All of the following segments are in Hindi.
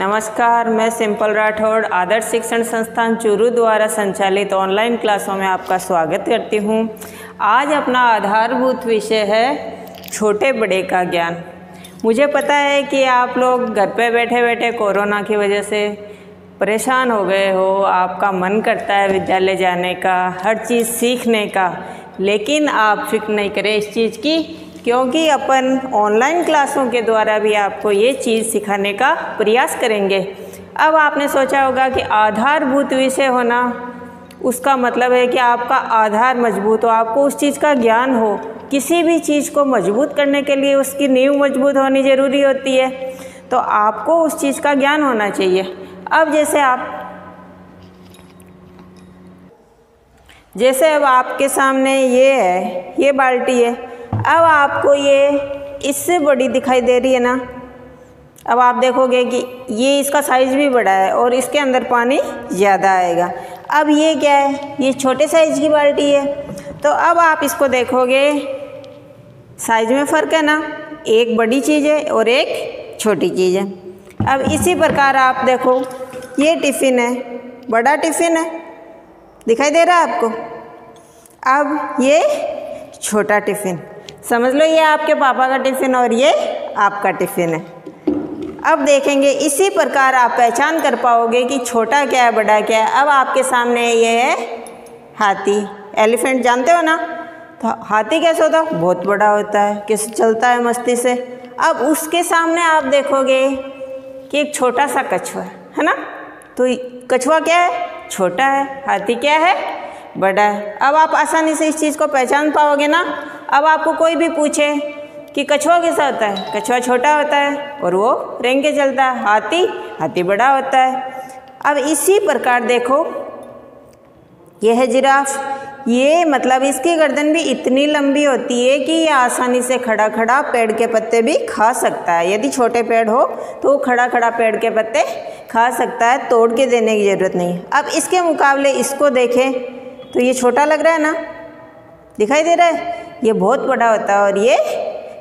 नमस्कार, मैं सिंपल राठौड़ आदर्श शिक्षण संस्थान चूरू द्वारा संचालित ऑनलाइन क्लासों में आपका स्वागत करती हूँ। आज अपना आधारभूत विषय है छोटे बड़े का ज्ञान। मुझे पता है कि आप लोग घर पे बैठे बैठे कोरोना की वजह से परेशान हो गए हो, आपका मन करता है विद्यालय जाने का, हर चीज़ सीखने का, लेकिन आप फिक्र नहीं करें इस चीज़ की, क्योंकि अपन ऑनलाइन क्लासों के द्वारा भी आपको ये चीज़ सिखाने का प्रयास करेंगे। अब आपने सोचा होगा कि आधारभूत विषय होना, उसका मतलब है कि आपका आधार मजबूत हो, आपको उस चीज़ का ज्ञान हो। किसी भी चीज़ को मजबूत करने के लिए उसकी नींव मजबूत होनी ज़रूरी होती है, तो आपको उस चीज़ का ज्ञान होना चाहिए। अब जैसे अब आपके सामने ये है, ये बाल्टी है। अब आपको ये इससे बड़ी दिखाई दे रही है ना। अब आप देखोगे कि ये इसका साइज़ भी बड़ा है और इसके अंदर पानी ज़्यादा आएगा। अब ये क्या है, ये छोटे साइज़ की बाल्टी है। तो अब आप इसको देखोगे, साइज़ में फ़र्क है ना, एक बड़ी चीज़ है और एक छोटी चीज़ है। अब इसी प्रकार आप देखो, ये टिफ़िन है, बड़ा टिफ़िन है, दिखाई दे रहा है आपको। अब ये छोटा टिफ़िन, समझ लो ये आपके पापा का टिफ़िन और ये आपका टिफ़िन है। अब देखेंगे इसी प्रकार आप पहचान कर पाओगे कि छोटा क्या है, बड़ा क्या है। अब आपके सामने ये है हाथी, एलिफेंट जानते हो ना। तो हाथी कैसे होता है, बहुत बड़ा होता है, कैसे चलता है मस्ती से। अब उसके सामने आप देखोगे कि एक छोटा सा कछुआ है ना। तो कछुआ क्या है, छोटा है, हाथी क्या है, बड़ा है। अब आप आसानी से इस चीज़ को पहचान पाओगे ना। अब आपको कोई भी पूछे कि कछुआ कैसा होता है, कछुआ छोटा होता है और वो रेंग के चलता है, हाथी बड़ा होता है। अब इसी प्रकार देखो, ये है जिराफ। ये मतलब इसकी गर्दन भी इतनी लंबी होती है कि ये आसानी से खड़ा खड़ा पेड़ के पत्ते भी खा सकता है। यदि छोटे पेड़ हो तो वो खड़ा खड़ा पेड़ के पत्ते खा सकता है, तोड़ के देने की ज़रूरत नहीं है। अब इसके मुकाबले इसको देखें तो ये छोटा लग रहा है ना, दिखाई दे रहा है। ये बहुत बड़ा होता है और ये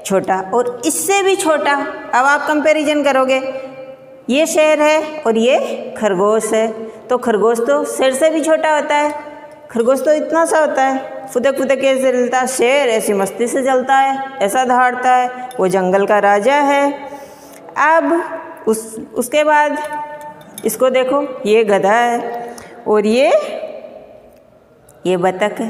छोटा, और इससे भी छोटा। अब आप कंपैरिजन करोगे, ये शेर है और ये खरगोश है। तो खरगोश तो शेर से भी छोटा होता है, खरगोश तो इतना सा होता है, फुदक फुदक ऐसे चलता है। शेर ऐसी मस्ती से चलता है, ऐसा दहाड़ता है, वो जंगल का राजा है। अब उसके बाद इसको देखो, ये गधा है और ये बतख है।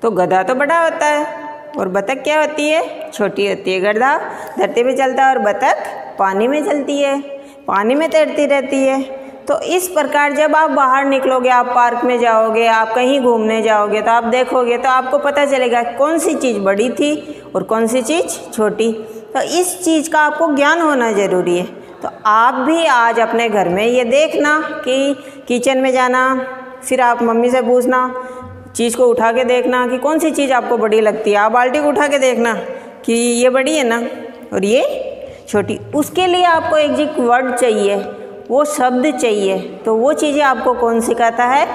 तो गधा तो बड़ा होता है और बतख क्या होती है, छोटी होती है। गधा धरती पे चलता है और बतख पानी में चलती है, पानी में तैरती रहती है। तो इस प्रकार जब आप बाहर निकलोगे, आप पार्क में जाओगे, आप कहीं घूमने जाओगे, तो आप देखोगे तो आपको पता चलेगा कौन सी चीज़ बड़ी थी और कौन सी चीज़ छोटी। तो इस चीज़ का आपको ज्ञान होना ज़रूरी है। तो आप भी आज अपने घर में ये देखना कि किचन में जाना, फिर आप मम्मी से पूछना, चीज़ को उठा के देखना कि कौन सी चीज़ आपको बड़ी लगती है। आप बाल्टी को उठा के देखना कि ये बड़ी है ना और ये छोटी। उसके लिए आपको एक वर्ड चाहिए, वो शब्द चाहिए। तो वो चीज़ें आपको कौन सिखाता है।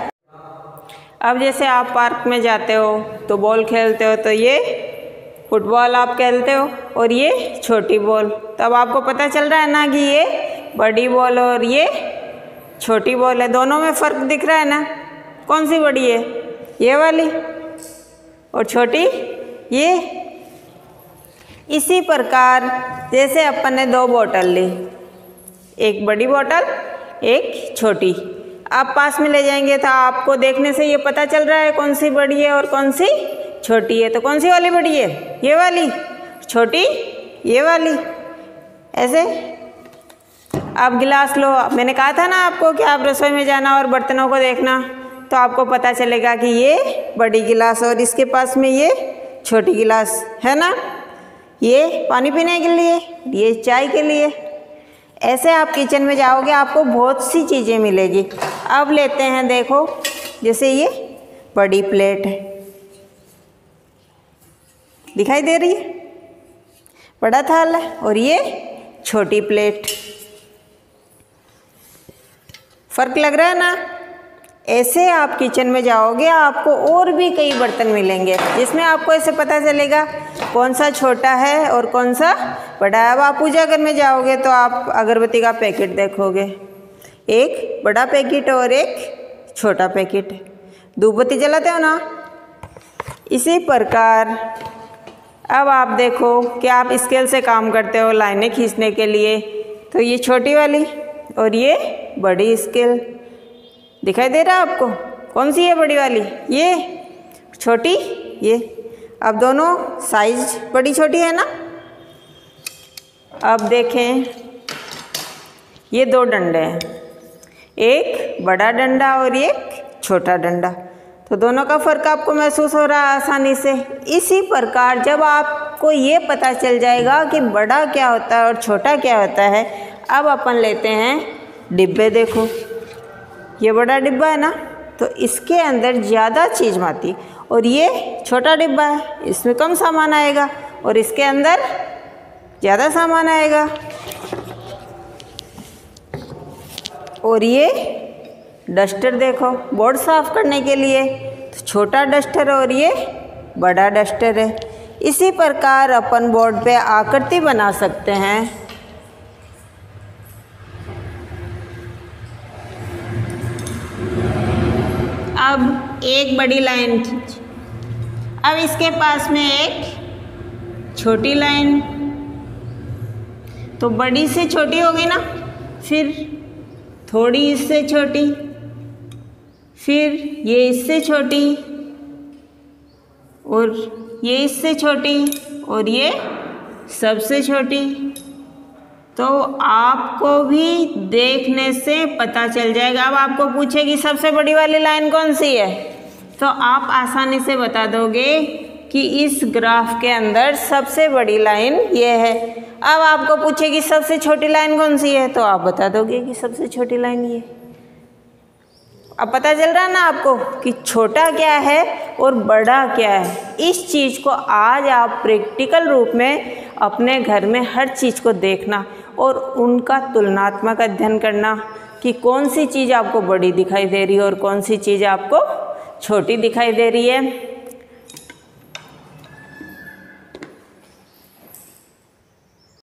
अब जैसे आप पार्क में जाते हो तो बॉल खेलते हो, तो ये फुटबॉल आप खेलते हो और ये छोटी बॉल। तब आपको पता चल रहा है ना कि ये बड़ी बॉल और ये छोटी बॉल है, दोनों में फ़र्क दिख रहा है ना। कौन सी बड़ी है, ये वाली, और छोटी ये। इसी प्रकार जैसे अपन ने दो बोतल ली, एक बड़ी बोतल एक छोटी, आप पास में ले जाएंगे तो आपको देखने से ये पता चल रहा है कौन सी बड़ी है और कौन सी छोटी है। तो कौन सी वाली बड़ी है, ये वाली, छोटी ये वाली। ऐसे आप गिलास लो, मैंने कहा था ना आपको कि आप रसोई में जाना और बर्तनों को देखना, तो आपको पता चलेगा कि ये बड़ी गिलास और इसके पास में ये छोटी गिलास है ना। ये पानी पीने के लिए, ये चाय के लिए। ऐसे आप किचन में जाओगे आपको बहुत सी चीज़ें मिलेगी। अब लेते हैं, देखो जैसे ये बड़ी प्लेट है, दिखाई दे रही है, बड़ा थाल है, और ये छोटी प्लेट। फ़र्क लग रहा है ना। ऐसे आप किचन में जाओगे आपको और भी कई बर्तन मिलेंगे जिसमें आपको ऐसे पता चलेगा कौन सा छोटा है और कौन सा बड़ा है। अब आप पूजा घर में जाओगे तो आप अगरबत्ती का पैकेट देखोगे, एक बड़ा पैकेट और एक छोटा पैकेट। धूप बत्ती जलाते हो ना, इसी प्रकार अब आप देखो कि आप स्केल से काम करते हो लाइनें खींचने के लिए, तो ये छोटी वाली और ये बड़ी स्केल दिखाई दे रहा है आपको। कौन सी है बड़ी वाली, ये छोटी ये। अब दोनों साइज बड़ी छोटी है ना। अब देखें ये दो डंडे हैं, एक बड़ा डंडा और एक छोटा डंडा, तो दोनों का फ़र्क आपको महसूस हो रहा है आसानी से। इसी प्रकार जब आपको ये पता चल जाएगा कि बड़ा क्या होता है और छोटा क्या होता है, अब अपन लेते हैं डिब्बे। देखो ये बड़ा डिब्बा है ना, तो इसके अंदर ज़्यादा चीज़ आती, और ये छोटा डिब्बा है, इसमें कम सामान आएगा और इसके अंदर ज़्यादा सामान आएगा। और ये डस्टर देखो बोर्ड साफ़ करने के लिए, तो छोटा डस्टर और ये बड़ा डस्टर है। इसी प्रकार अपन बोर्ड पे आकृति बना सकते हैं। अब एक बड़ी लाइन खींच, अब इसके पास में एक छोटी लाइन, तो बड़ी से छोटी होगी ना, फिर थोड़ी इससे छोटी, फिर ये इससे छोटी और ये इससे छोटी और ये सबसे छोटी। तो आपको भी देखने से पता चल जाएगा। अब आपको पूछेगी सबसे बड़ी वाली लाइन कौन सी है, तो आप आसानी से बता दोगे कि इस ग्राफ के अंदर सबसे बड़ी लाइन ये है। अब आपको पूछेगी सबसे छोटी लाइन कौन सी है, तो आप बता दोगे कि सबसे छोटी लाइन ये। अब पता चल रहा है ना आपको कि छोटा क्या है और बड़ा क्या है। इस चीज़ को आज आप प्रैक्टिकल रूप में अपने घर में हर चीज़ को देखना और उनका तुलनात्मक अध्ययन करना कि कौन सी चीज़ आपको बड़ी दिखाई दे रही है और कौन सी चीज़ आपको छोटी दिखाई दे रही है।